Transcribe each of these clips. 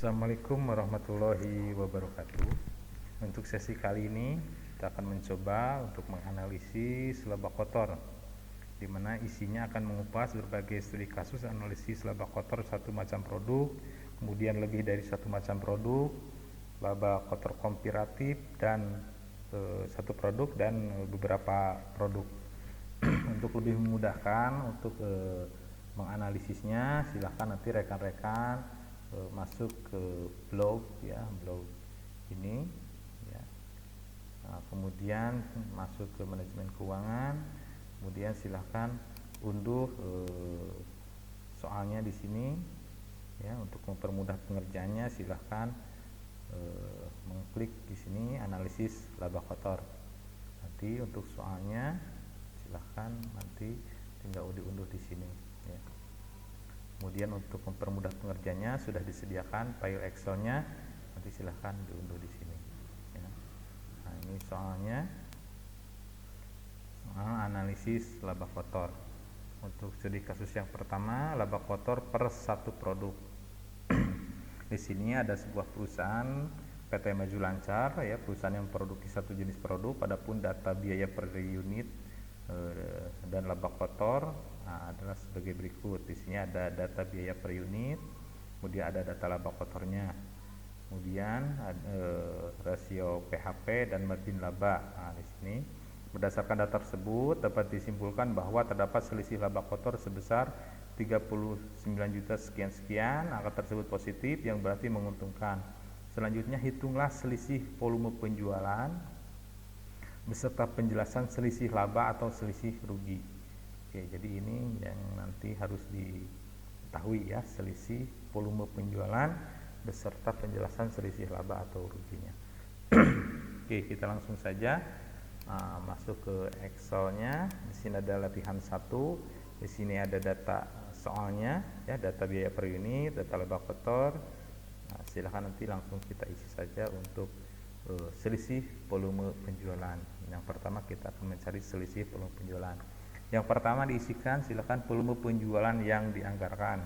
Assalamualaikum warahmatullahi wabarakatuh. Untuk sesi kali ini kita akan mencoba untuk menganalisis laba kotor, di mana isinya akan mengupas berbagai studi kasus analisis laba kotor satu macam produk, kemudian lebih dari satu macam produk, laba kotor komparatif dan satu produk dan beberapa produk. Untuk lebih memudahkan untuk menganalisisnya, silahkan nanti rekan-rekan masuk ke blog ini ya. Nah, kemudian masuk ke manajemen keuangan, kemudian silahkan unduh soalnya di sini ya. Untuk mempermudah pengerjaannya silahkan mengklik di sini analisis laba kotor. Nanti untuk soalnya silahkan nanti tinggal diunduh di sini ya. Kemudian untuk mempermudah pengerjaannya sudah disediakan file Excelnya, nanti silahkan diunduh di sini ya. Nah, ini soalnya soal analisis laba kotor. Untuk studi kasus yang pertama, laba kotor per satu produk. Di sini ada sebuah perusahaan PT Maju Lancar ya, perusahaan yang memproduksi satu jenis produk. Adapun data biaya per unit dan laba kotor adalah sebagai berikut. Di sini ada data biaya per unit, kemudian ada data laba kotornya, kemudian rasio PHP dan margin laba. Nah, di sini berdasarkan data tersebut dapat disimpulkan bahwa terdapat selisih laba kotor sebesar 39 juta sekian-sekian. Angka tersebut positif yang berarti menguntungkan. Selanjutnya hitunglah selisih volume penjualan beserta penjelasan selisih laba atau selisih rugi. Oke, jadi ini yang nanti harus diketahui ya, selisih volume penjualan beserta penjelasan selisih laba atau ruginya. Oke, kita langsung saja masuk ke Excelnya. Di sini ada latihan 1. Di sini ada data soalnya ya, data biaya per unit, data laba kotor. Nah, silahkan nanti langsung kita isi saja untuk selisih volume penjualan. Yang pertama kita akan mencari selisih volume penjualan. Yang pertama diisikan silakan volume penjualan yang dianggarkan.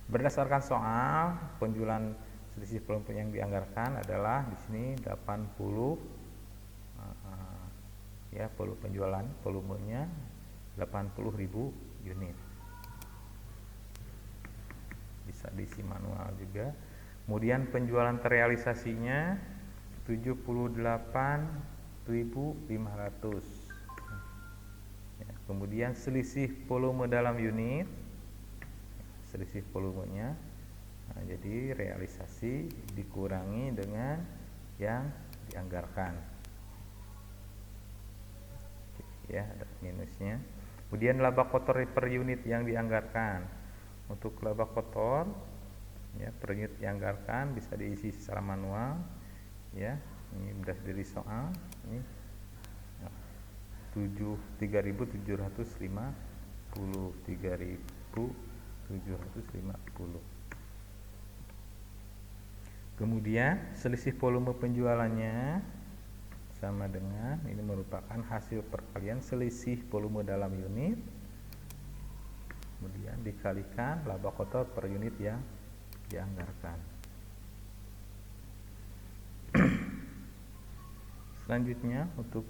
Berdasarkan soal, penjualan selisih volume yang dianggarkan adalah di sini 80 ya, volume penjualan volumenya 80.000 unit. Bisa diisi manual juga. Kemudian penjualan terrealisasinya 78.500 ya. Kemudian selisih volume dalam unit, selisih volumenya. Nah, jadi realisasi dikurangi dengan yang dianggarkan ya, ada minusnya. Kemudian laba kotor per unit yang dianggarkan. Untuk laba kotor ya, per unit dianggarkan bisa diisi secara manual ya. Ini sudah dari soal ini 3.750. Kemudian selisih volume penjualannya sama dengan ini merupakan hasil perkalian selisih volume dalam unit, kemudian dikalikan laba kotor per unit yang dianggarkan. Selanjutnya untuk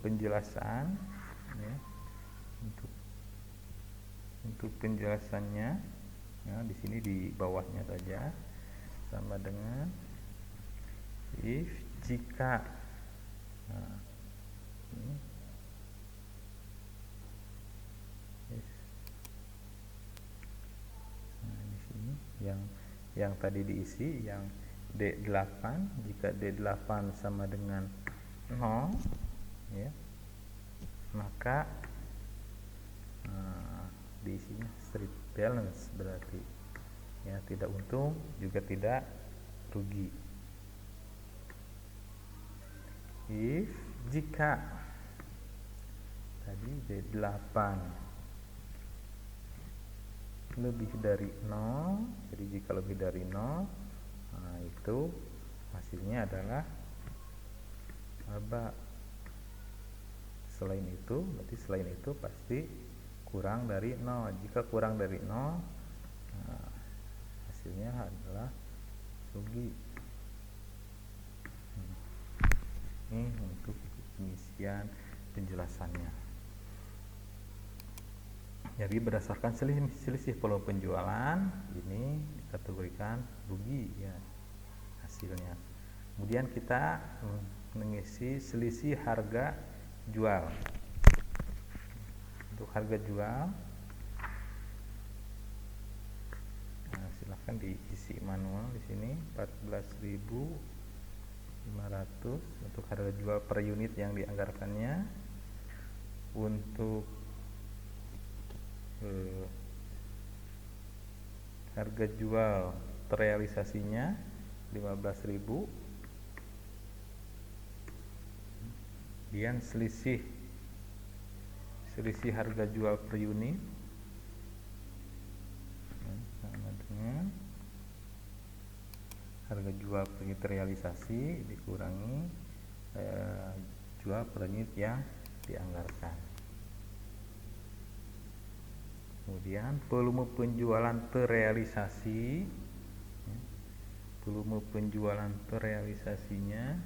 penjelasan ya, untuk penjelasannya ya, di sini di bawahnya saja sama dengan if jika. Nah, ini di sini yang tadi diisi yang D8, jika D8 sama dengan 0 ya, maka diisinya straight balance, berarti ya tidak untung juga tidak rugi. If jika tadi D8 lebih dari 0, jadi jika lebih dari 0, nah itu hasilnya adalah laba. Selain itu, berarti selain itu pasti kurang dari 0. Jika kurang dari 0, nah, hasilnya adalah rugi. Ini untuk pengisian penjelasannya. Jadi berdasarkan selisih volume penjualan ini dikategorikan rugi ya hasilnya. Kemudian kita mengisi selisih harga jual. Untuk harga jual, nah, silahkan diisi manual di sini 14.500 untuk harga jual per unit yang dianggarkannya. Untuk harga jual terrealisasinya 15.000. Kemudian selisih harga jual per unit sama dengan harga jual per unit terrealisasi dikurangi jual per unit yang dianggarkan. Kemudian volume penjualan terrealisasi, volume penjualan terrealisasinya,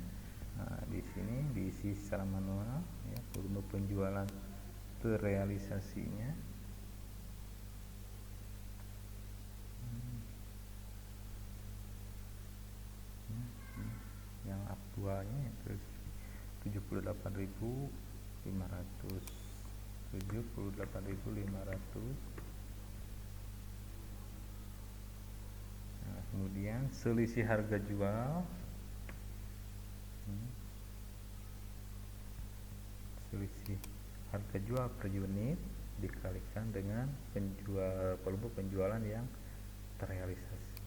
nah, di sini diisi secara manual ya, volume penjualan terrealisasinya yang aktualnya itu 78.500. Nah, kemudian selisih harga jual, selisih harga jual per unit dikalikan dengan volume penjualan yang terrealisasi.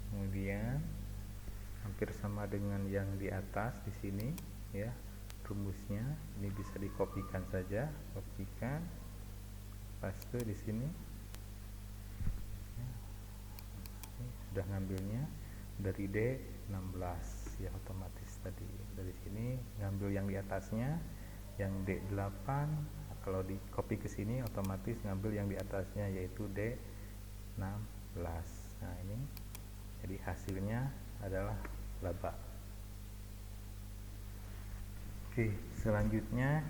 Kemudian hampir sama dengan yang di atas di sini ya. Rumusnya ini bisa dikopikan saja, kopikan, paste di sini. Ini sudah ngambilnya dari D16 ya, otomatis tadi dari sini ngambil yang di atasnya, yang D8. Kalau di copy ke sini otomatis ngambil yang di atasnya yaitu D16. Nah, ini jadi hasilnya adalah laba. Oke, selanjutnya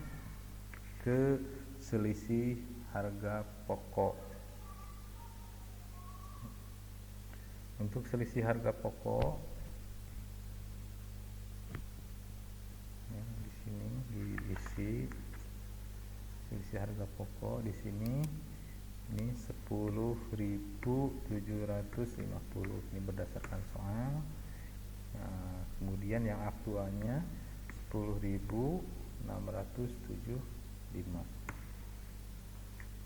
ke selisih harga pokok. Untuk selisih harga pokok ya, di sini diisi selisih harga pokok di sini ini 10.750. Ini berdasarkan soal. Nah, kemudian yang aktualnya 10.675.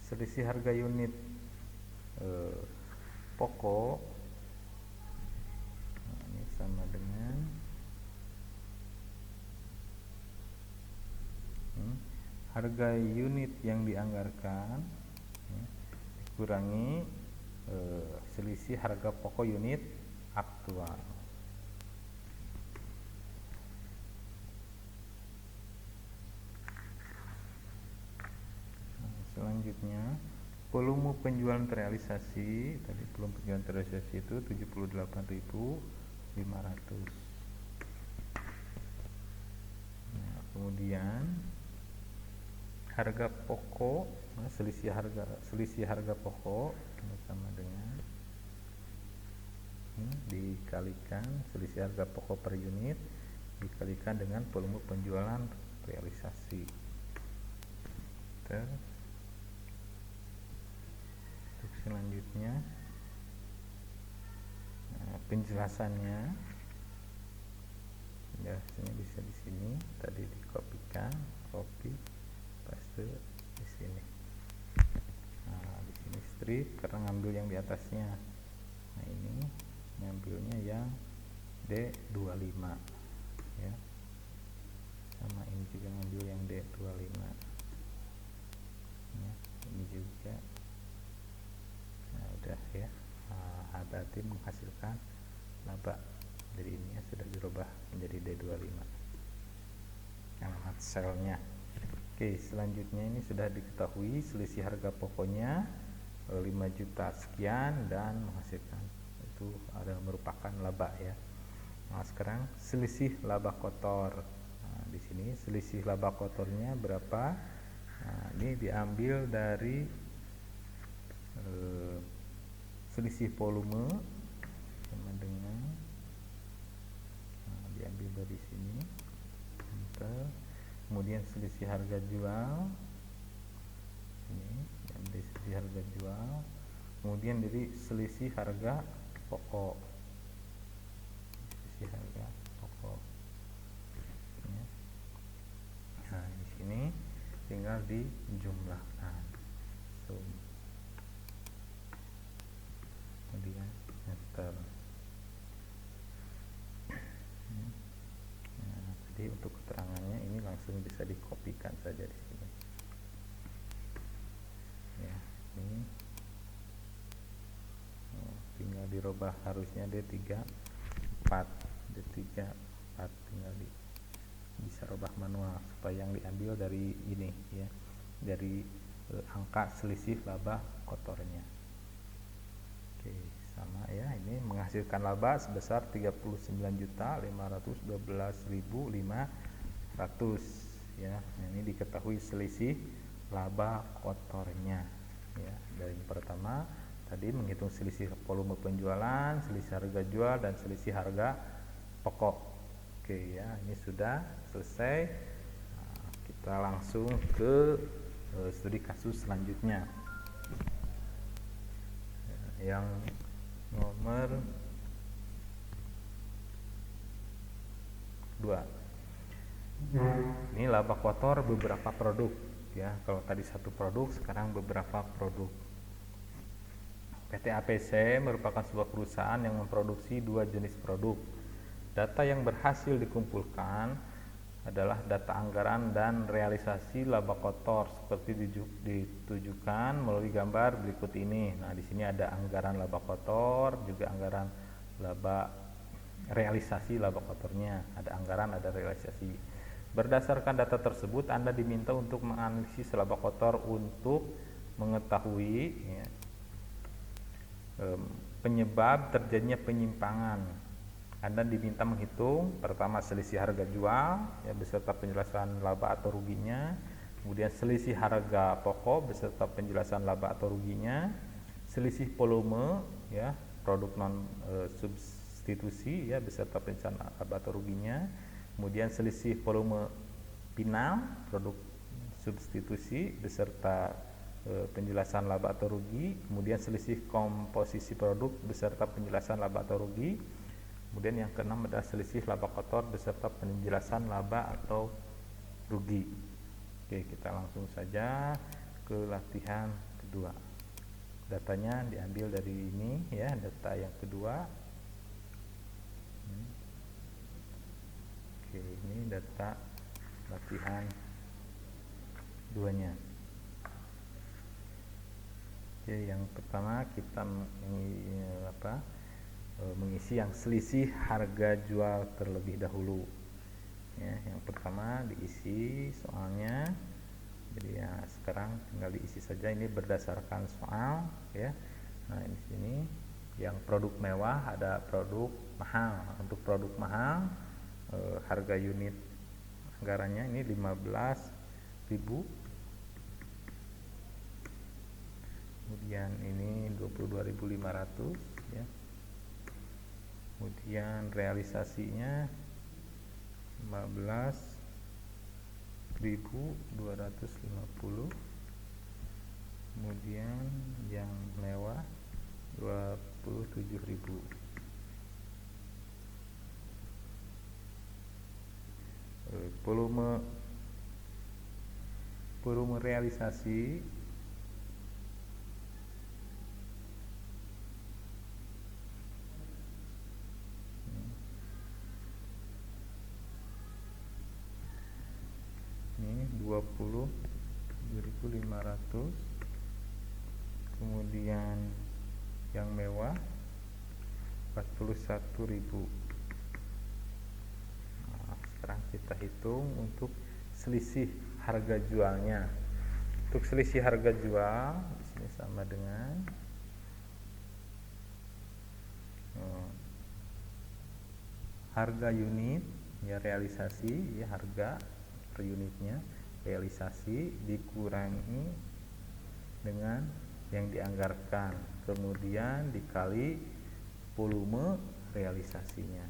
Selisih harga unit pokok, nah, ini sama dengan harga unit yang dianggarkan ya, dikurangi selisih harga pokok unit aktual. Selanjutnya volume penjualan terrealisasi, tadi volume penjualan terrealisasi itu 78.500. Nah, kemudian harga pokok, nah, selisih harga pokok sama dengan dikalikan selisih harga pokok per unit dikalikan dengan volume penjualan realisasi. Untuk selanjutnya penjelasannya ya, ini bisa di sini tadi dikopikan, copy paste di sini. Nah, di sini strip karena ngambil yang di atasnya. Nah, ini ngambilnya yang D25 ya. Sama ini juga ngambil yang D25. Ya, ini juga. Nah, udah ya. Berarti menghasilkan laba. Jadi ini ya, sudah dirubah menjadi D25 alamat selnya. Oke, selanjutnya ini sudah diketahui selisih harga pokoknya 5 juta sekian dan menghasilkan, itu ada merupakan laba ya. Nah, sekarang selisih laba kotor. Nah, di sini selisih laba kotornya berapa? Nah, ini diambil dari selisih volume sama dengan diambil dari sini, kemudian selisih harga jual, ini diambil selisih harga jual, kemudian dari selisih harga pokok, selisih harga pokok ya. Nah, di sini tinggal dijumlahkan, kemudian enter. Nah, jadi untuk keterangannya ini langsung bisa dikopikan saja di sini ya. Ini tinggal dirubah, harusnya D3 4 tinggal bisa rubah manual supaya yang diambil dari ini ya, dari angka selisih laba kotornya. Oke, sama ya, ini menghasilkan laba sebesar 39.512.500 ya. Nah, ini diketahui selisih laba kotornya ya. Dari yang pertama tadi menghitung selisih volume penjualan, selisih harga jual, dan selisih harga pokok. Oke ya, ini sudah selesai. Nah, kita langsung ke studi kasus selanjutnya. Yang nomor 2. Ini laba kotor beberapa produk ya. Kalau tadi satu produk, sekarang beberapa produk. PT APC merupakan sebuah perusahaan yang memproduksi 2 jenis produk. Data yang berhasil dikumpulkan adalah data anggaran dan realisasi laba kotor seperti ditujukan melalui gambar berikut ini. Nah, di sini ada anggaran laba kotor, juga anggaran laba realisasi laba kotornya. Ada anggaran, ada realisasi. Berdasarkan data tersebut, Anda diminta untuk menganalisis laba kotor untuk mengetahui ya, penyebab terjadinya penyimpangan. Anda diminta menghitung pertama selisih harga jual ya, beserta penjelasan laba atau ruginya, kemudian selisih harga pokok beserta penjelasan laba atau ruginya, selisih volume ya, produk non substitusi ya, beserta penjelasan laba atau ruginya, kemudian selisih volume final produk substitusi beserta penjelasan laba atau rugi, kemudian selisih komposisi produk beserta penjelasan laba atau rugi, kemudian yang keenam adalah selisih laba kotor beserta penjelasan laba atau rugi. Oke, kita langsung saja ke latihan kedua. Datanya diambil dari ini ya, data yang kedua. Oke, ini data latihan keduanya. Oke, yang pertama kita mengisi yang selisih harga jual terlebih dahulu ya. Yang pertama diisi soalnya, jadi ya sekarang tinggal diisi saja, ini berdasarkan soal ya. Nah, di sini yang produk mewah ada produk mahal. Untuk produk mahal harga unit anggarannya ini 15.000, kemudian ini 22.500 ya. Kemudian realisasinya 15.250, kemudian yang mewah 27.000. Volume realisasi ini 20.500, kemudian yang mewah 41.000. Nah, sekarang kita hitung untuk selisih harga jualnya. Untuk selisih harga jual di ini sama dengan harga unit ya, realisasi ya, harga per unitnya realisasi dikurangi dengan yang dianggarkan, kemudian dikali volume realisasinya.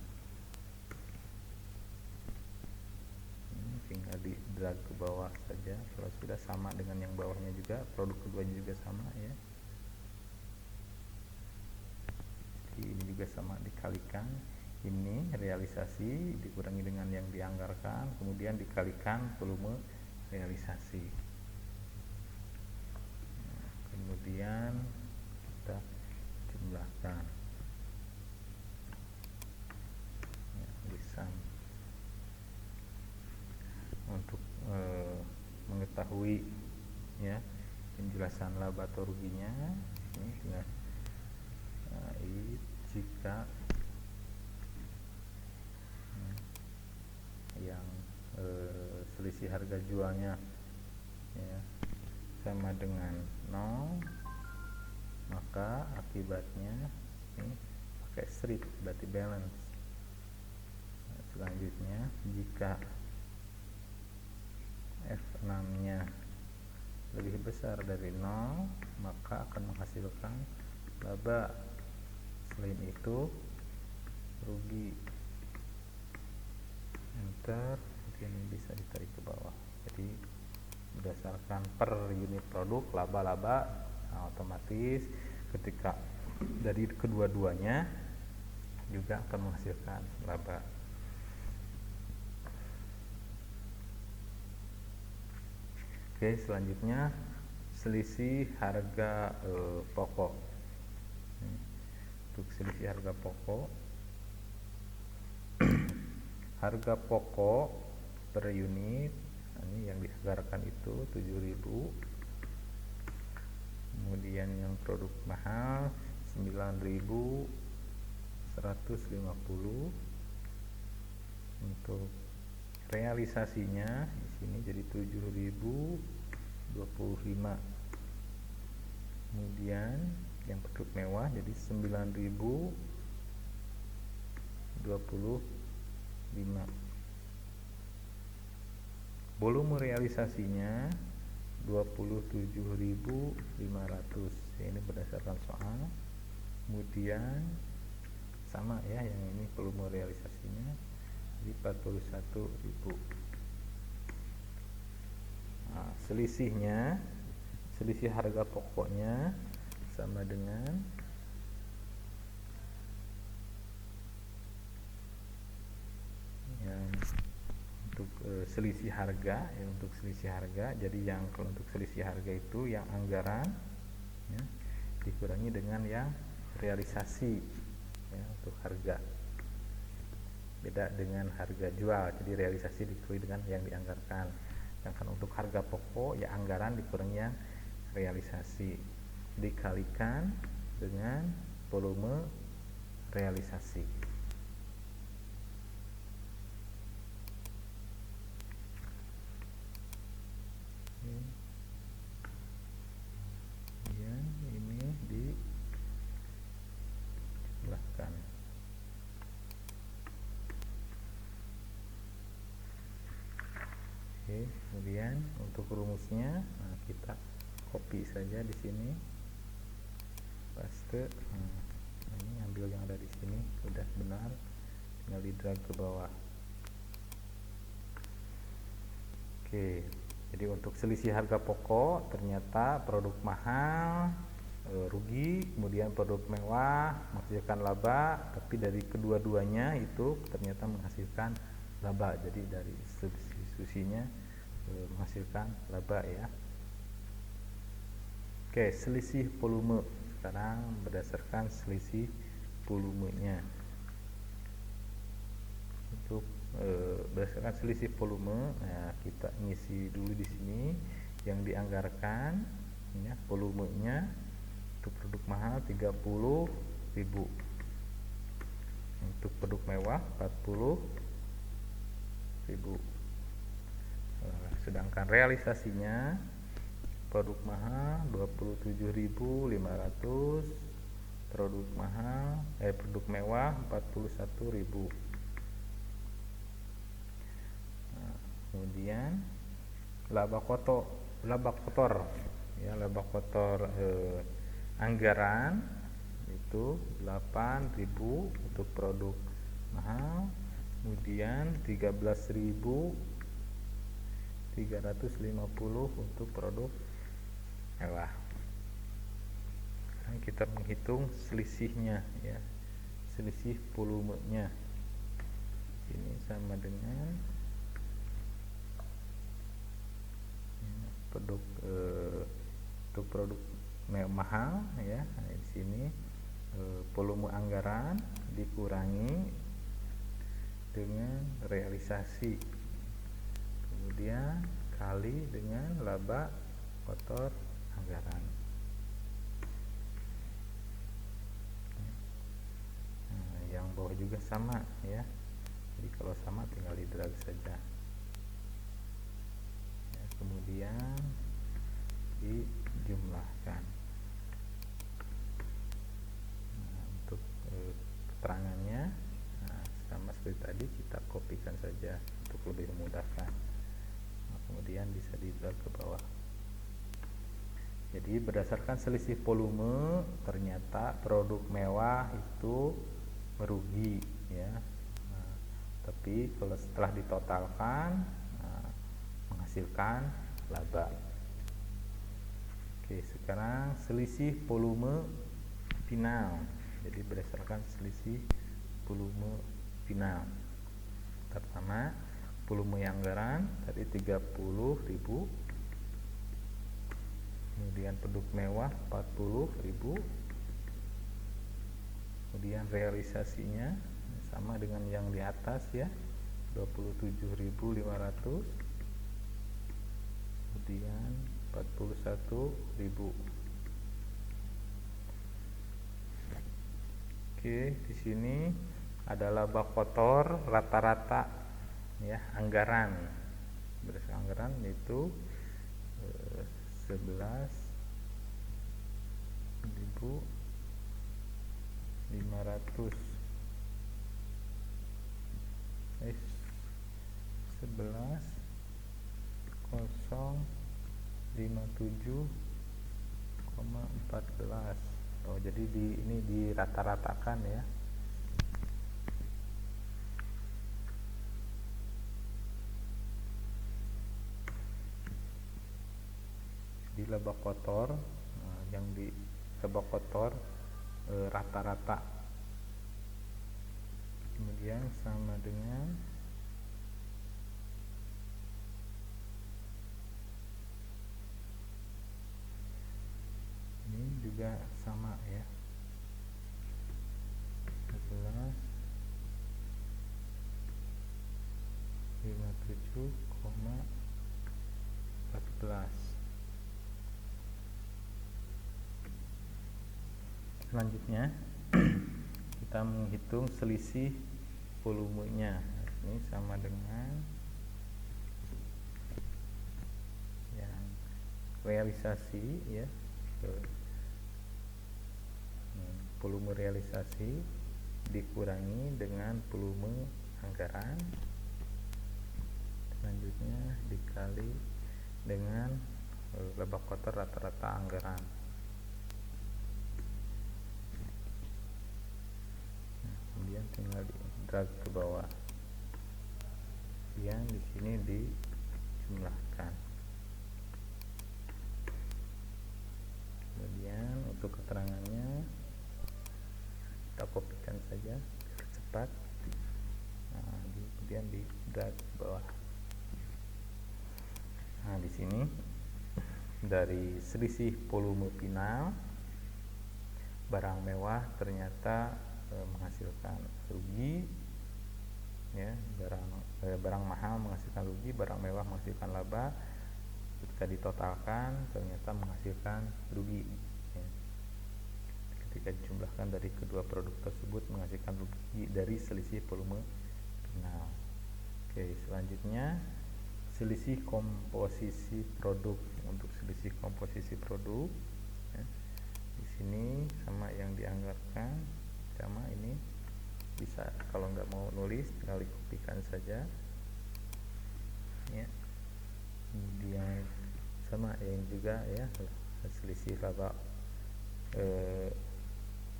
Ini tinggal di drag ke bawah saja. Kalau sudah sama dengan yang bawahnya juga, produk keduanya juga sama ya. Jadi ini juga sama, dikalikan ini realisasi dikurangi dengan yang dianggarkan, kemudian dikalikan volume realisasi. Nah, kemudian kita jumlahkan ya, bisa untuk mengetahui ya penjelasan laba atau ruginya. Ini tinggal jika yang selisih harga jualnya ya, sama dengan 0, maka akibatnya ini pakai strip, berarti balance. Nah, selanjutnya jika F6 nya lebih besar dari 0, maka akan menghasilkan laba. Selain itu rugi. Enter, kemudian bisa ditarik ke bawah. Jadi berdasarkan per unit produk laba-laba, nah, otomatis ketika dari kedua-duanya juga akan menghasilkan laba. Oke, selanjutnya selisih harga pokok. Untuk selisih harga pokok, harga pokok per unit, ini yang dianggarkan itu 7.000, kemudian yang produk mahal 9.150. Untuk realisasinya di sini jadi 7.025. Kemudian yang produk mewah jadi 9.025. Volume realisasinya 27.500. Ini berdasarkan soal. Kemudian sama ya, yang ini volume realisasinya di 41.000. Nah, selisihnya, selisih harga pokoknya sama dengan yang untuk selisih harga ya, untuk selisih harga. Jadi yang kalau untuk selisih harga itu yang anggaran ya, dikurangi dengan yang realisasi ya, untuk harga. Beda dengan harga jual, jadi realisasi dikurangi dengan yang dianggarkan. Sedangkan untuk harga pokok ya anggaran dikurangi yang realisasi, dikalikan dengan volume realisasi. Kemudian ini dijumlahkan. Oke, kemudian untuk rumusnya, nah kita copy saja di sini, paste. Nah, ini ambil yang ada di sini, sudah benar, tinggal di drag ke bawah. Oke, jadi untuk selisih harga pokok ternyata produk mahal rugi, kemudian produk mewah menghasilkan laba, tapi dari kedua-duanya itu ternyata menghasilkan laba. Jadi dari substitusinya menghasilkan laba ya. Oke, selisih volume. Sekarang berdasarkan selisih volumenya. Untuk berdasarkan selisih volume, nah kita ngisi dulu di sini yang dianggarkan ya, volumenya untuk produk mahal 30.000, untuk produk mewah 40.000. Sedangkan realisasinya produk mahal 27.500, produk mahal produk mewah 41.000. Nah, kemudian laba kotor ya, laba kotor anggaran itu 8.000 untuk produk mahal, kemudian 13.350 untuk produk mewah. Sekarang kita menghitung selisihnya ya, selisih volumenya. Ini sama dengan produk untuk produk mahal ya. Nah, di sini volume anggaran dikurangi dengan realisasi, kemudian kali dengan laba kotor anggaran. Nah, yang bawah juga sama ya, jadi kalau sama tinggal di drag saja ya, kemudian dijumlahkan. Nah, untuk keterangannya sama seperti tadi, kita kopikan saja untuk lebih memudahkan. Nah, kemudian bisa di drag ke bawah. Jadi berdasarkan selisih volume ternyata produk mewah itu merugi ya. Nah, tapi kalau setelah ditotalkan menghasilkan laba. Oke, sekarang selisih volume final. Jadi berdasarkan selisih volume final. Pertama, volume anggaran tadi 30.000, kemudian produk mewah 40.000, kemudian realisasinya sama dengan yang di atas ya, 27.500, kemudian 41.000. Oke, di sini ada laba kotor rata-rata ya, anggaran. Berdasarkan anggaran itu 11.500 11.057,14. Oh, jadi ini dirata-ratakan ya. Di laba kotor yang di laba kotor rata-rata, kemudian sama dengan ini juga sama ya, 11.57,14. Selanjutnya kita menghitung selisih volumenya. Ini sama dengan yang realisasi ya, volume realisasi dikurangi dengan volume anggaran, selanjutnya dikali dengan laba kotor rata-rata anggaran. Kemudian tinggal di drag ke bawah, kemudian di sini dijumlahkan. Kemudian untuk keterangannya kita kopikan saja biar cepat. Nah, kemudian di drag ke bawah. Nah, di sini dari selisih volume final, barang mewah ternyata menghasilkan rugi ya, barang mahal menghasilkan rugi, barang mewah menghasilkan laba. Ketika ditotalkan ternyata menghasilkan rugi ya. Ketika dijumlahkan dari kedua produk tersebut menghasilkan rugi dari selisih volume final. Oke, selanjutnya selisih komposisi produk. Untuk selisih komposisi produk ya, di sini sama yang dianggarkan, sama ini bisa, kalau nggak mau nulis tinggal dikopikan saja ya. Kemudian sama yang juga ya, selisih laba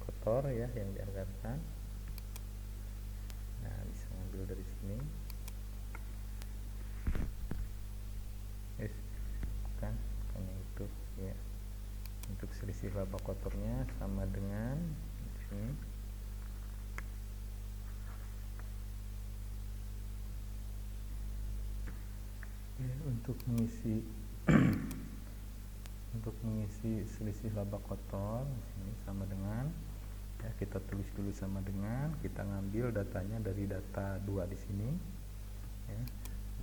kotor ya yang dianggarkan. Nah, bisa ngambil dari sini kan itu ya. Untuk selisih laba kotornya sama dengan di sini ya. Untuk mengisi selisih laba kotor di sini sama dengan ya, kita tulis dulu sama dengan, kita ngambil datanya dari data 2 di sini ya,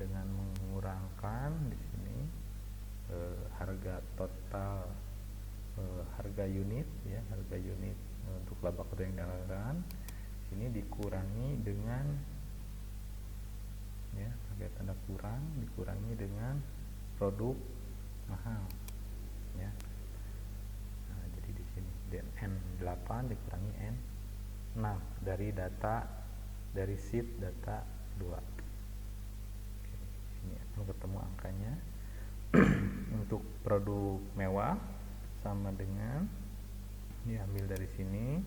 dengan mengurangkan di sini harga total, harga unit ya, harga unit untuk laba kotor yang dianggarkan ini dikurangi dengan ya, pakai tanda kurang, dikurangi dengan produk mahal ya. Nah, jadi di sini N8 dikurangi N6 dari sheet data 2. Oke, ini akan ketemu angkanya. Untuk produk mewah sama dengan diambil dari sini,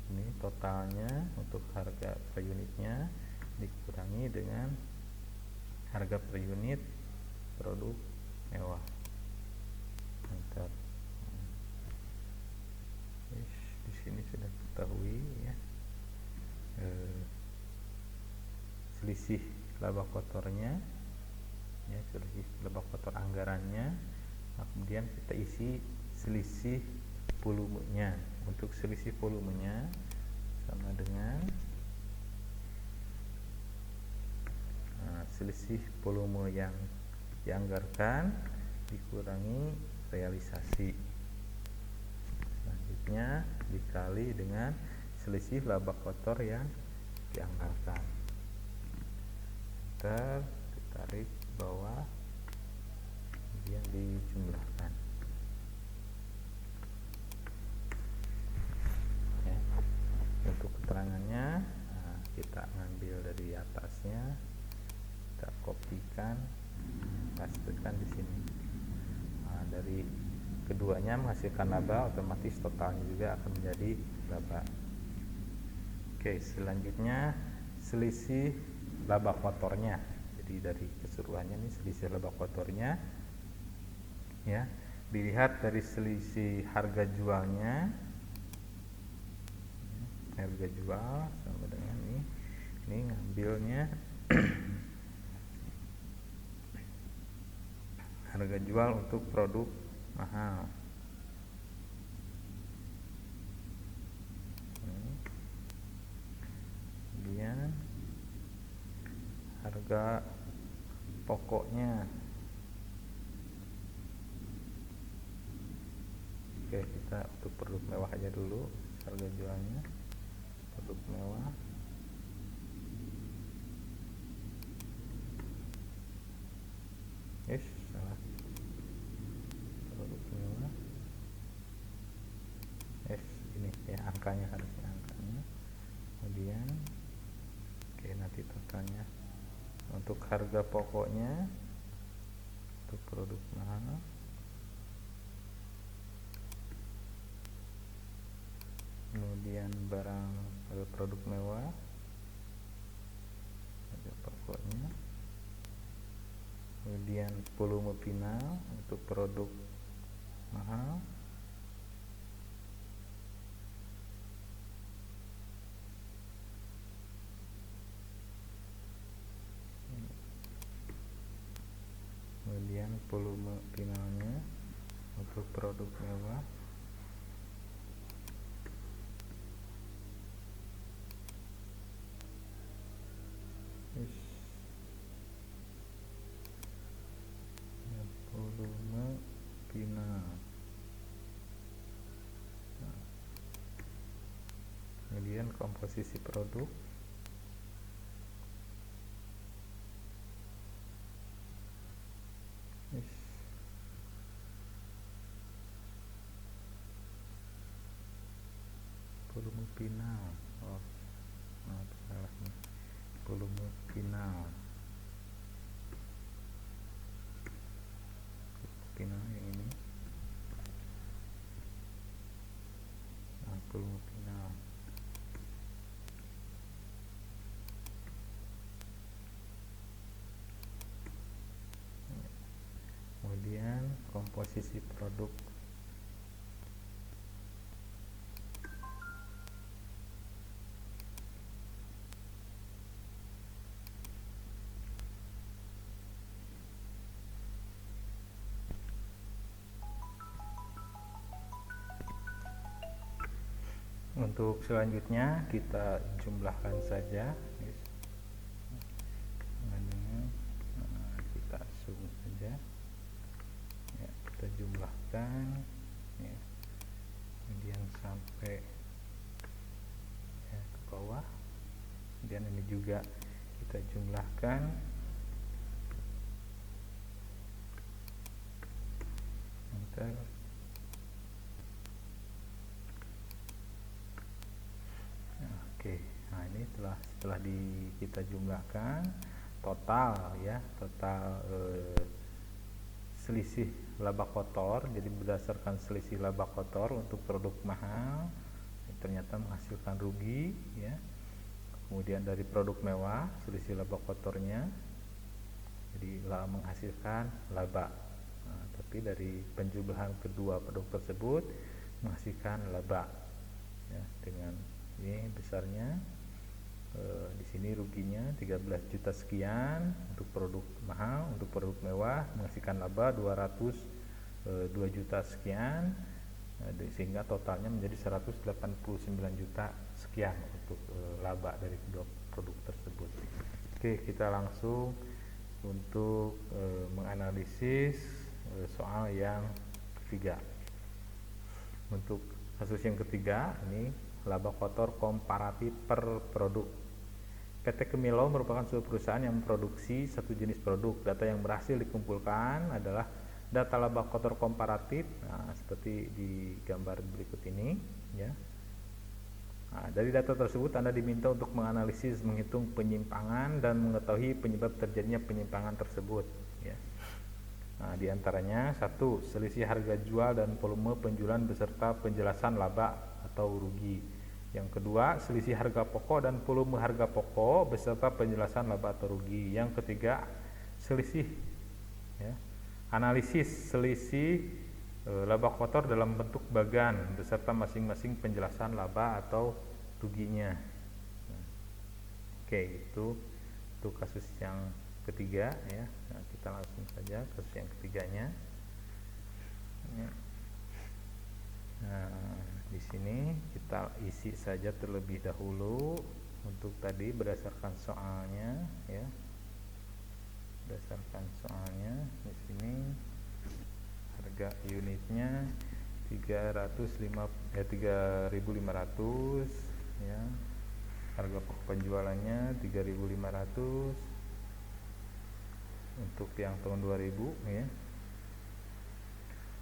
ini totalnya untuk harga per unitnya dikurangi dengan harga per unit produk mewah. Enter. Di sini sudah ketahui ya, selisih laba kotornya ya, selisih laba kotor anggarannya. Nah, kemudian kita isi selisih volumenya. Untuk selisih volumenya sama dengan selisih volume yang dianggarkan dikurangi realisasi, selanjutnya dikali dengan selisih laba kotor yang dianggarkan. Ditarik bawah, kemudian dijumlahkan ya. Untuk keterangannya kita ngambil dari atasnya, kita kopikan, pastekan di sini. Dari keduanya menghasilkan laba, otomatis totalnya juga akan menjadi laba. Oke, selanjutnya selisih laba kotornya. Jadi dari keseluruhannya ini selisih laba kotornya ya, dilihat dari selisih harga jualnya. Harga jual sama dengan ini ngambilnya harga jual untuk produk mahal. Kemudian harga pokoknya. Oke, kita untuk produk mewah aja dulu, harga jualnya produk mewah. Salah, produk mewah. Ini ya angkanya, harusnya angkanya. Kemudian oke, nanti totalnya untuk harga pokoknya untuk produk mahal. Kemudian barang atau produk mewah, harga pokoknya. Kemudian volume final untuk produk mahal. Kemudian volume finalnya untuk produk mewah. Volume final. Kemudian komposisi produk. volume final. Oh, salah nih, volume final. Final yang ini. Nah, volume final. Kemudian komposisi produk. Untuk selanjutnya kita jumlahkan saja. Nah, kita zoom saja. Ya, kita jumlahkan. Ya. Kemudian sampai ya, ke bawah. Kemudian ini juga kita jumlahkan. Enter. Oke, nah ini setelah kita jumlahkan total ya, selisih laba kotor. Jadi berdasarkan selisih laba kotor untuk produk mahal ternyata menghasilkan rugi ya. Kemudian dari produk mewah selisih laba kotornya jadi menghasilkan laba. Nah, tapi dari penjumlahan kedua produk tersebut menghasilkan laba ya, dengan ini besarnya di sini ruginya 13 juta sekian untuk produk mahal, untuk produk mewah menghasilkan laba 202 juta sekian, sehingga totalnya menjadi 189 juta sekian untuk laba dari kedua produk tersebut. Oke, kita langsung untuk menganalisis soal yang ketiga. Untuk kasus yang ketiga ini laba kotor komparatif per produk. PT Kemilau merupakan suatu perusahaan yang memproduksi satu jenis produk. Data yang berhasil dikumpulkan adalah data laba kotor komparatif. Nah, seperti di gambar berikut ini ya. Nah, dari data tersebut Anda diminta untuk menganalisis, menghitung penyimpangan dan mengetahui penyebab terjadinya penyimpangan tersebut ya. Nah, diantaranya 1. Selisih harga jual dan volume penjualan beserta penjelasan laba atau rugi. Yang kedua, selisih harga pokok dan volume harga pokok beserta penjelasan laba atau rugi. Yang ketiga, selisih ya, analisis selisih laba kotor dalam bentuk bagan beserta masing-masing penjelasan laba atau ruginya. Oke, itu kasus yang ketiga ya. Nah, kita langsung saja kasus yang ketiganya ya. Nah, di sini kita isi saja terlebih dahulu untuk tadi berdasarkan soalnya ya. Berdasarkan soalnya di sini harga unitnya 3.500 ya. Harga penjualannya 3.500 untuk yang tahun 2000 ya.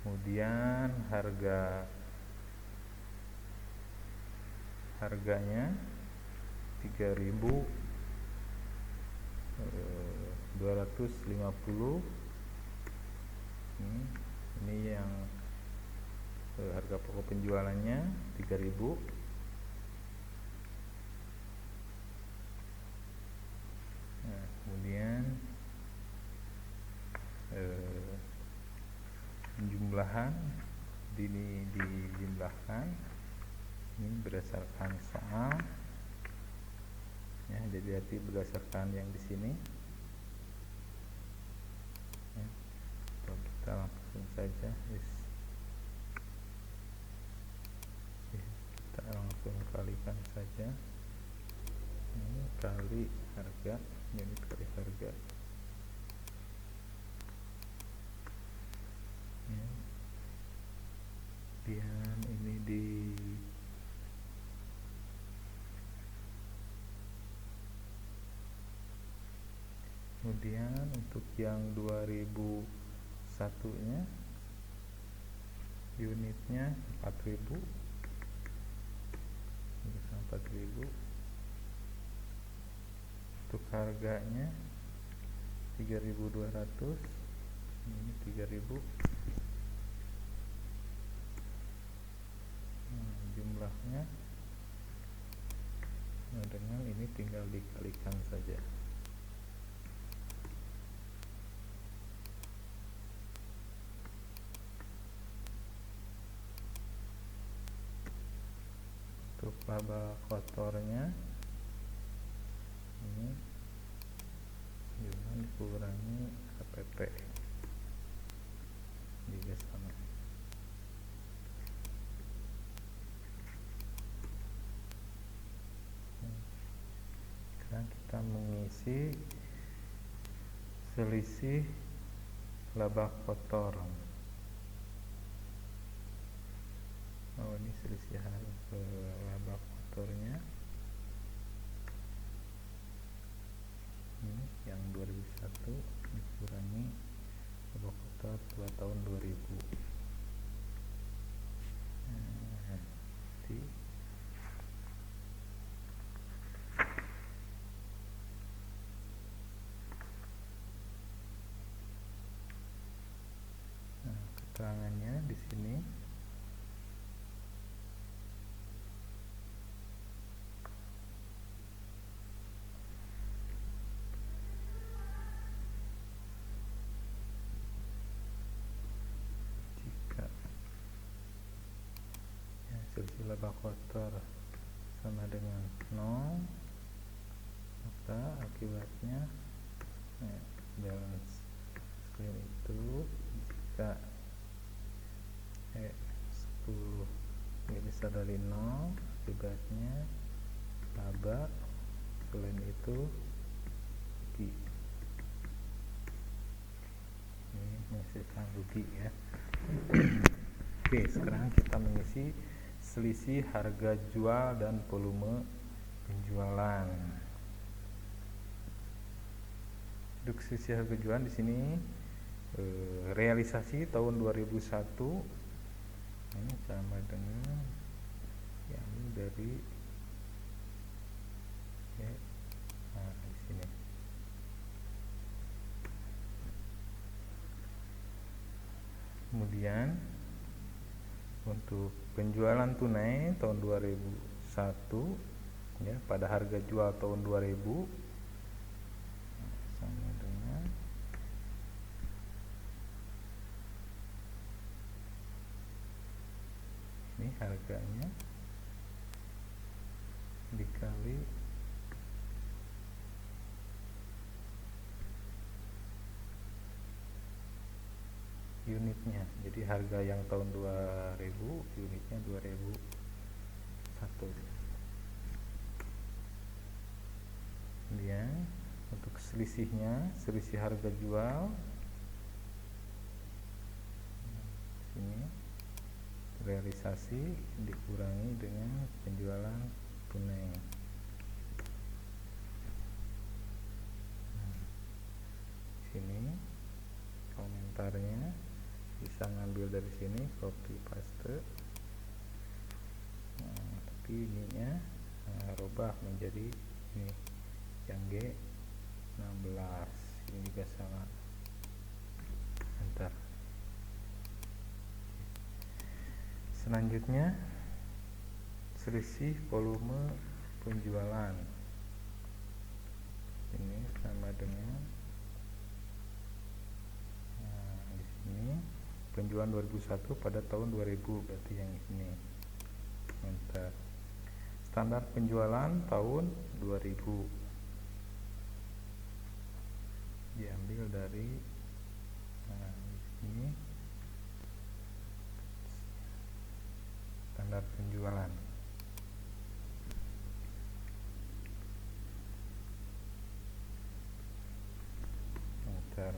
Kemudian harganya 3.250. Ini yang harga pokok penjualannya 3.000. Nah, kemudian penjumlahan dijumlahkan ini berdasarkan soal ya. Jadi berdasarkan yang di sini ya. Kita langsung saja kita langsung kalikan saja ini kali harga, unit kali harga ya. Dan ini kemudian untuk yang 2001 nya unitnya 4.000 4.000. Untuk harganya 3.200, ini 3.000. Jumlahnya dengan ini tinggal dikalikan saja. Untuk laba kotornya ini jangan dikurangi KPP juga sama. Sekarang kita mengisi selisih laba kotor. Oh, ini selisih laba kotornya. Ini yang 2001 dikurangi laba kotor setelah tahun 2000. Keterangannya di sini. Jika selisih laba kotor sama dengan 0, maka akibatnya balance screen itu jika 10 ini besar dari 0, akibatnya laba selain itu rugi. Ini menghasilkan rugi ya. Oke, sekarang kita mengisi selisih harga jual dan volume penjualan. Untuk selisih harga jual di sini realisasi tahun 2001 ini sama dengan yang dari di sini. Kemudian untuk penjualan tunai tahun 2001 ya, pada harga jual tahun 2000 sama dengan ini harganya dikali unitnya. Jadi harga yang tahun 2000 unitnya 2001. Kemudian untuk selisihnya, selisih harga jual sini realisasi dikurangi dengan penjualan tunai. Sini komentarnya bisa ngambil dari sini, copy paste. Tapi ininya rubah menjadi ini yang G16, ini juga sama. Enter. Selanjutnya selisih volume penjualan, ini sama dengan di sini penjualan 2001 pada tahun 2000, berarti yang ini. Enter. Standar penjualan tahun 2000 diambil dari di sini standar penjualan. Enter.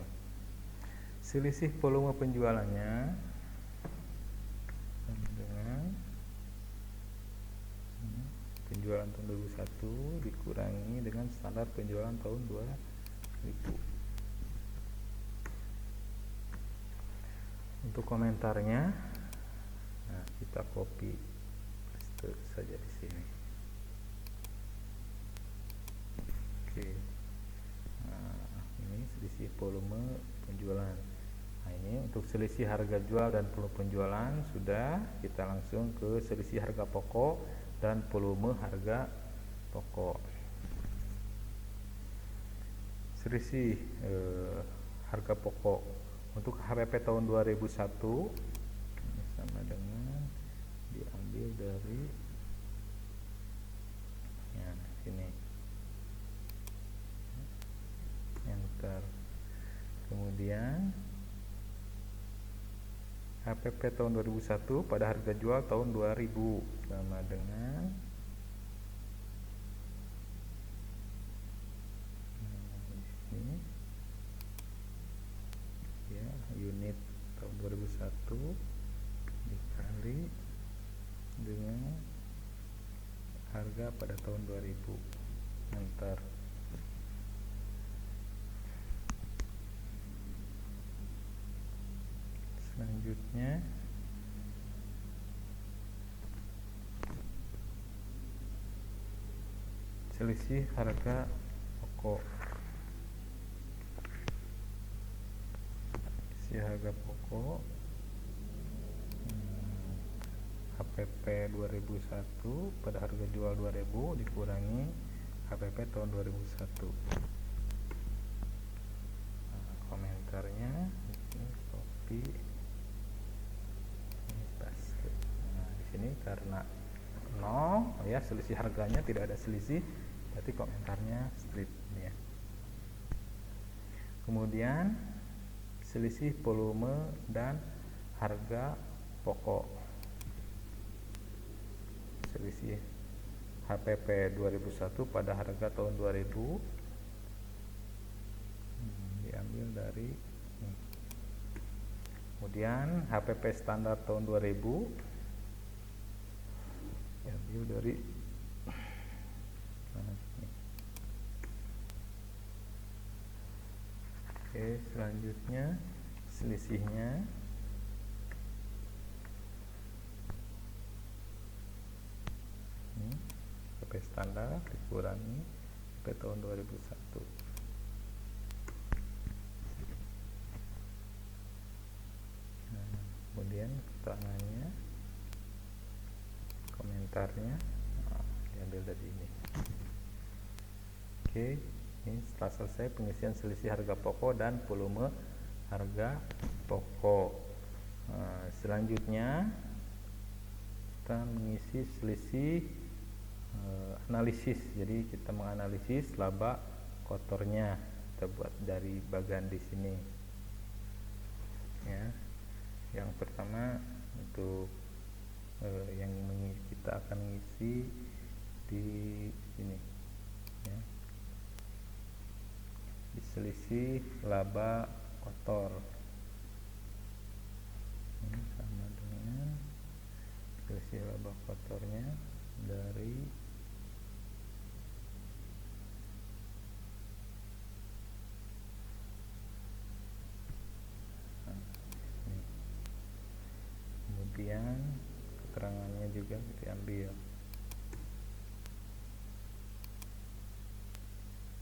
Selisih volume penjualannya dengan penjualan tahun 2001 dikurangi dengan standar penjualan tahun 2000. Untuk komentarnya, kita copy paste saja di sini. volume penjualan. Nah, ini untuk selisih harga jual dan volume penjualan sudah. Kita langsung ke selisih harga pokok dan volume harga pokok. Selisih harga pokok untuk HPP tahun 2001 sama dengan diambil dari sini, enter. Kemudian HPP tahun 2001 pada harga jual tahun 2000 sama dengan ini ya, unit tahun 2001 dikali dengan harga pada tahun 2000, enter. Selanjutnya selisih harga pokok. Selisih harga pokok HPP 2001 pada harga jual 2000 dikurangi HPP tahun 2001. Komentarnya ini copy, ini paste. Di sini karena 0 ya, selisih harganya tidak ada selisih, berarti komentarnya strip ya. Kemudian selisih volume dan harga pokok. Selisih HPP 2001 pada harga tahun 2000 diambil dari ini. Kemudian HPP standar tahun 2000 diambil dari ini. Oke, selanjutnya selisihnya HP standar dikurangi HP tahun 2001. Kemudian keterangannya, komentarnya diambil dari ini. Oke, ini setelah selesai pengisian selisih harga pokok dan volume harga pokok. Selanjutnya kita mengisi selisih analisis. Jadi kita menganalisis laba kotornya, kita buat dari bagian di sini ya. Yang pertama untuk yang kita akan mengisi di sini ya, di selisih laba kotor. Ini sama dengan selisih laba kotornya dari kemudian keterangannya juga diambil.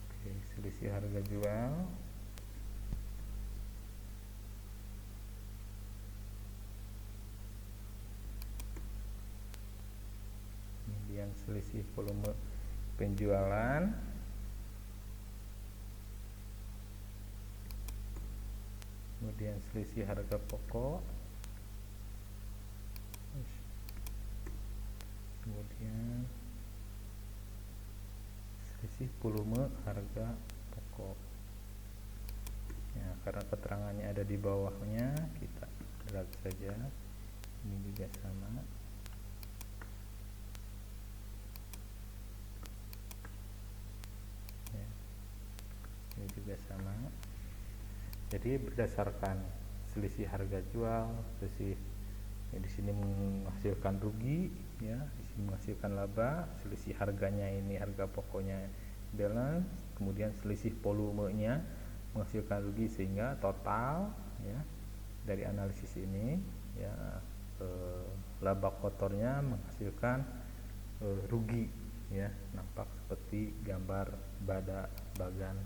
Oke, selisih harga jual kemudian selisih volume penjualan kemudian selisih harga pokok kemudian selisih volume harga pokok ya. Karena keterangannya ada di bawahnya, kita drag saja. Ini juga sama ya. Ini juga sama. Jadi berdasarkan selisih harga jual, selisih di sini menghasilkan rugi ya, di sini menghasilkan laba, selisih harganya ini harga pokoknya balance, kemudian selisih volumenya menghasilkan rugi, sehingga total ya dari analisis ini ya laba kotornya menghasilkan rugi ya, nampak seperti gambar pada bagan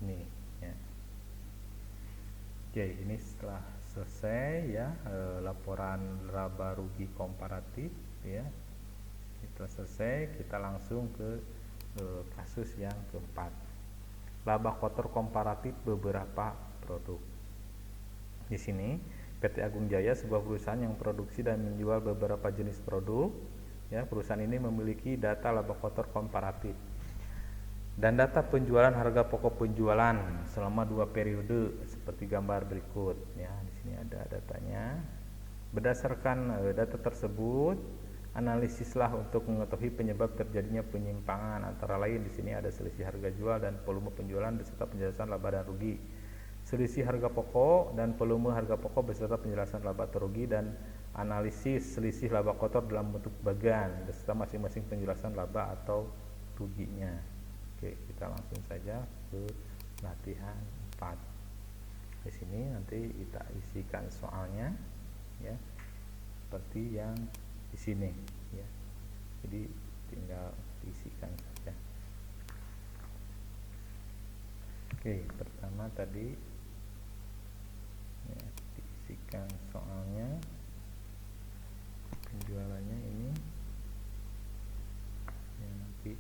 ini ya. Oke, ini setelah selesai ya laporan laba rugi komparatif ya. Setelah selesai, kita langsung ke kasus yang keempat. Laba kotor komparatif beberapa produk. Di sini PT Agung Jaya, sebuah perusahaan yang produksi dan menjual beberapa jenis produk. Ya, perusahaan ini memiliki data laba kotor komparatif dan data penjualan harga pokok penjualan selama 2 periode seperti gambar berikut. Ya, di sini ada datanya. Berdasarkan data tersebut, analisislah untuk mengetahui penyebab terjadinya penyimpangan, antara lain di sini ada selisih harga jual dan volume penjualan beserta penjelasan laba dan rugi. Selisih harga pokok dan volume harga pokok beserta penjelasan laba atau rugi, dan analisis selisih laba kotor dalam bentuk bagian beserta masing-masing penjelasan laba atau ruginya. Oke, kita langsung saja ke latihan 4. Di sini nanti kita isikan soalnya ya. Seperti yang di sini ya. Jadi tinggal diisikan saja. Oke, pertama tadi ya, diisikan soalnya, penjualannya ini ya, nanti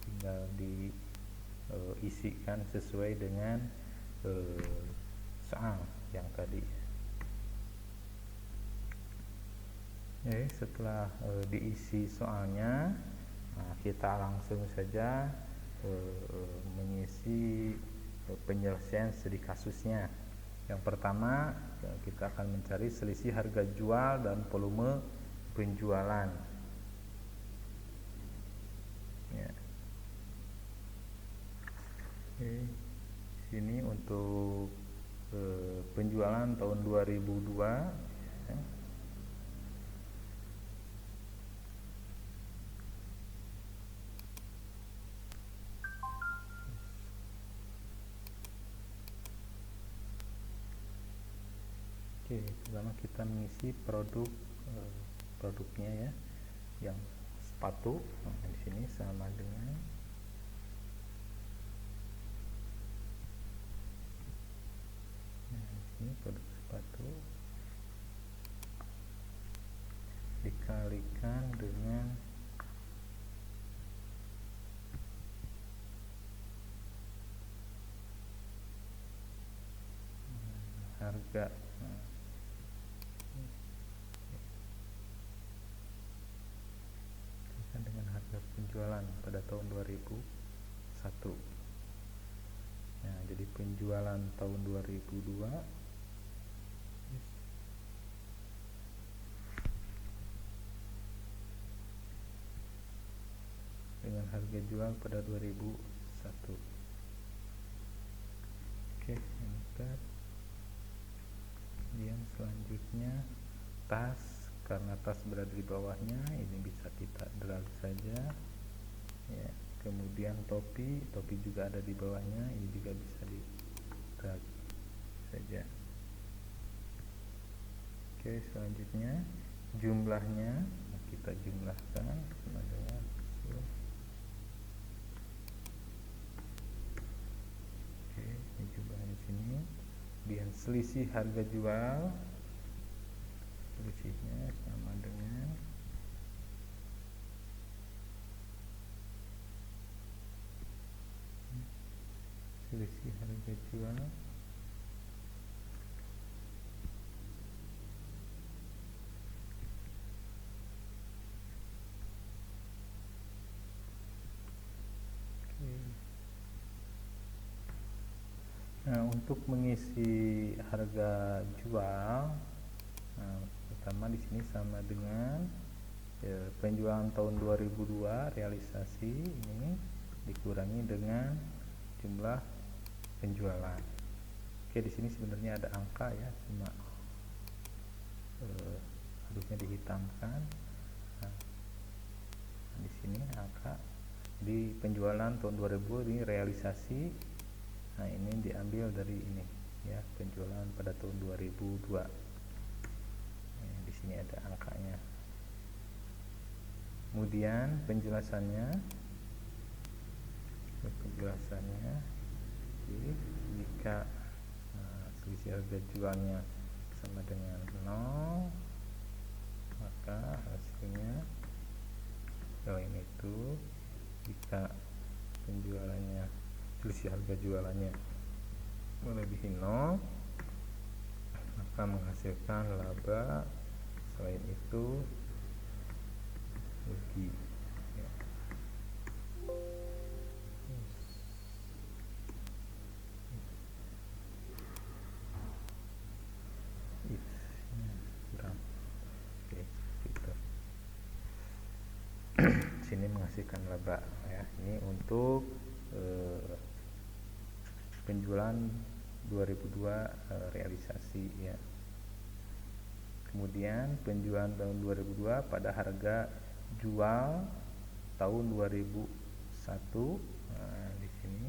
tinggal diisikan sesuai dengan soal yang tadi. Setelah diisi soalnya, kita langsung saja mengisi penyelesaian studi kasusnya. Yang pertama, kita akan mencari selisih harga jual dan volume penjualan. Ya. Sini untuk penjualan tahun 2002 ya. Oke, pertama kita mengisi produknya ya, yang sepatu. Nah, di sini sama dengan ini produk sepatu dikalikan dengan harga. Dengan harga penjualan pada tahun 2001. Nah, jadi penjualan tahun 2002 dengan harga jual pada 2001. Oke, enter. Kemudian selanjutnya tas, karena tas berada di bawahnya, ini bisa kita drag saja ya. Kemudian topi juga ada di bawahnya, ini juga bisa di drag saja. Oke, selanjutnya jumlahnya kita jumlahkan sama dengan oke, ini jumlahnya di sini. Kemudian selisih harga jual, selisihnya sama dengan selisih harga jual Nah, untuk mengisi harga jual, nah, pertama di sini sama dengan ya, penjualan tahun 2002 realisasi ini dikurangi dengan jumlah penjualan. Oke, di sini sebenarnya ada angka ya, cuma harusnya dihitamkan. Nah, di sini angka di penjualan tahun 2000 ini realisasi. Nah, ini diambil dari ini ya, penjualan pada tahun 2002. Di sini ada angkanya. Kemudian penjelasannya jika selisih harga jualnya sama dengan 0, maka hasilnya selain itu jika penjualannya selisih harga jualannya melebihi 0 maka menghasilkan laba, selain itu rugi ya. Kurang. Oke, gitu. Sini menghasilkan laba ya. Ini untuk penjualan 2002 realisasi ya. Kemudian penjualan tahun 2002 pada harga jual tahun 2001. Nah, di sini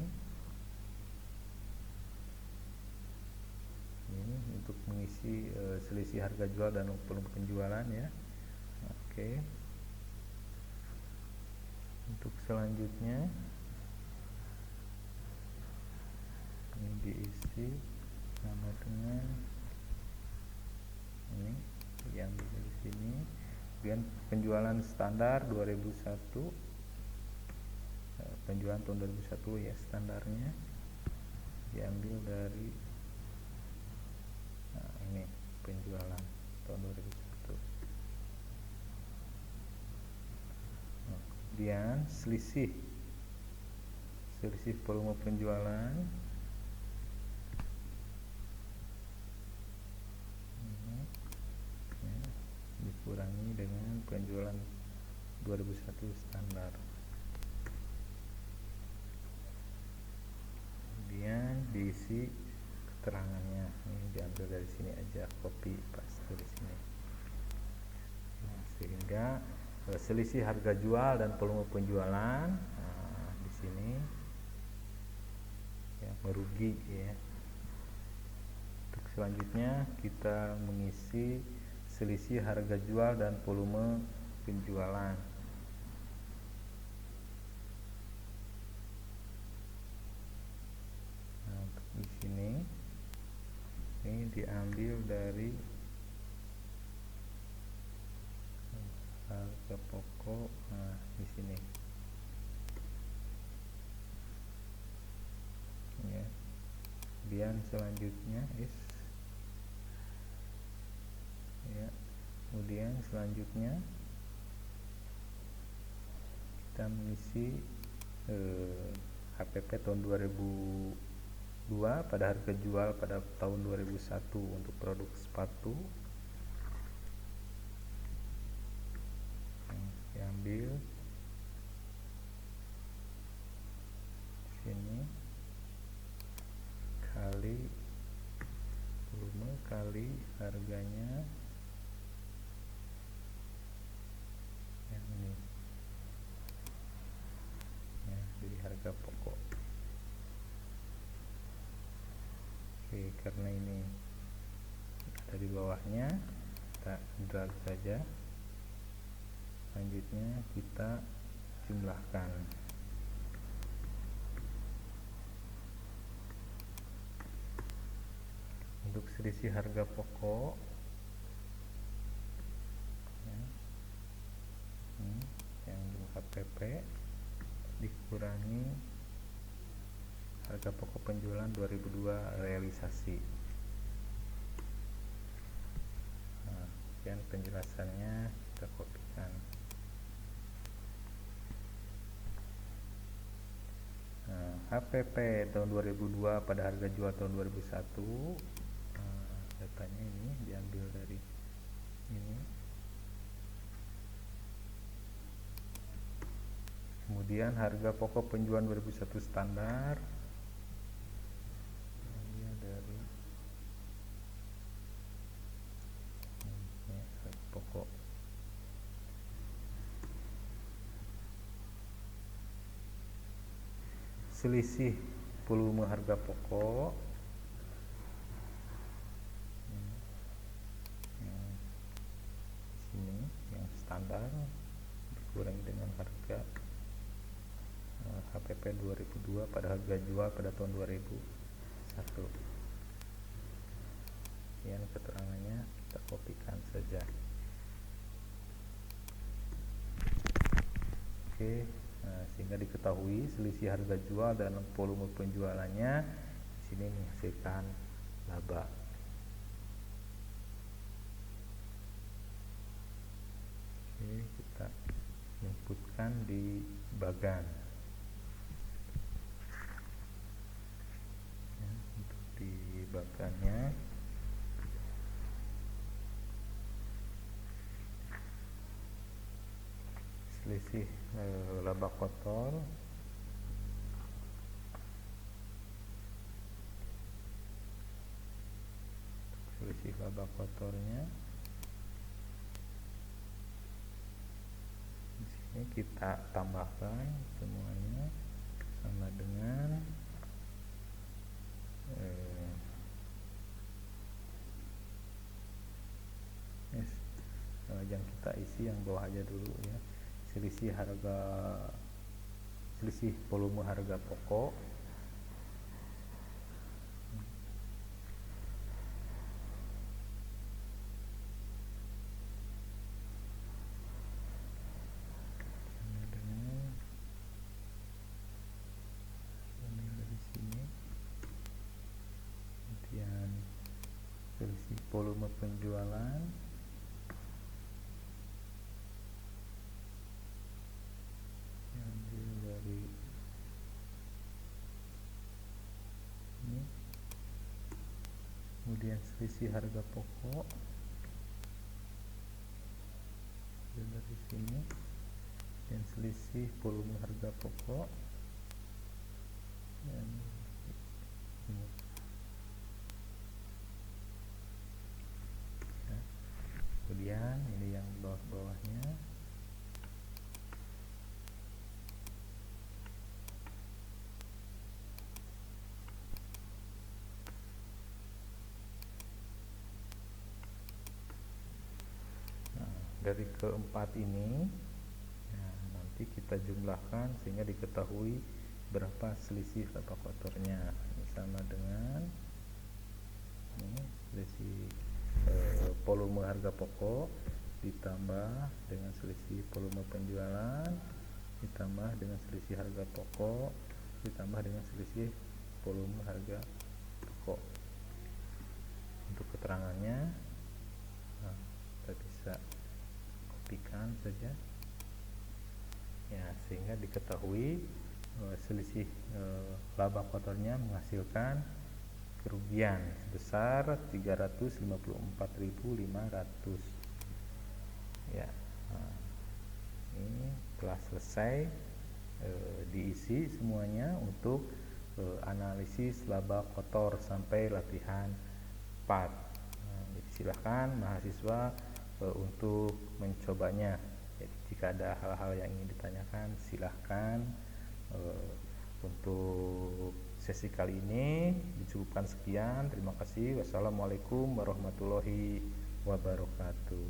ini untuk mengisi selisih harga jual dan penjualan ya. Oke. Untuk selanjutnya ini diisi sama dengan ini yang di sini. Kemudian penjualan standar 2001, penjualan tahun 2001 ya, standarnya diambil dari ini penjualan tahun 2001. Kemudian selisih volume penjualan dikurangi dengan penjualan 2001 standar. Kemudian diisi keterangannya, ini diambil dari sini aja, copy paste di sini. Nah, sehingga selisih harga jual dan volume penjualan di sini ya, merugi ya. Untuk selanjutnya kita mengisi selisih harga jual dan volume penjualan. Nah, untuk di sini ini diambil dari harga pokok. Nah, di sini ya. Kemudian selanjutnya ya, kemudian selanjutnya kita mengisi HPP tahun 2002 pada harga jual pada tahun 2001 untuk produk sepatu. Diambil sini kali volume kali harganya yang ini ya, jadi harga pokok. Oke, karena ini ada di bawahnya, kita drag saja. Selanjutnya kita jumlahkan. Untuk selisih harga pokok ya, yang HPP dikurangi harga pokok penjualan 2002 realisasi. Nah, sekian penjelasannya, kita kopikan. HPP tahun 2002 pada harga jual tahun 2001. Datanya ini diambil dari ini. Kemudian harga pokok penjualan 2001 standar diambil dari ini, harga pokok. Selisih volume harga pokok yang di sini yang standar dikurangi dengan harga HPP 2002 pada harga jual pada tahun 2001. Kemudian keterangannya kita kopikan saja. Oke, nah, sehingga diketahui selisih harga jual dan volume penjualannya di sini menghasilkan laba. Oke, kita inputkan di bagan. Ya, untuk di bagannya selisih laba kotor kotornya di sini kita tambahkan semuanya sama dengan yang kita isi yang bawah aja dulu ya, selisih volume harga pokok di sini, kemudian selisih volume penjualan dari ini, kemudian selisih harga pokok dari sini, dan selisih volume harga pokok dan ini. Ya. Kemudian ini yang bawah-bawahnya dari keempat ini ya, nanti kita jumlahkan sehingga diketahui berapa selisih laba kotornya. Ini sama dengan ini selisih volume harga pokok ditambah dengan selisih volume penjualan ditambah dengan selisih harga pokok ditambah dengan selisih volume harga pokok. Untuk keterangannya kita bisa kopikan saja ya, sehingga diketahui selisih laba kotornya menghasilkan kerugian sebesar 354.500 ya. Ini telah selesai diisi semuanya untuk analisis laba kotor sampai latihan 4. Jadi silahkan mahasiswa untuk mencobanya. Jadi jika ada hal-hal yang ingin ditanyakan silahkan. Untuk sesi kali ini dicukupkan sekian. Terima kasih. Wassalamualaikum warahmatullahi wabarakatuh.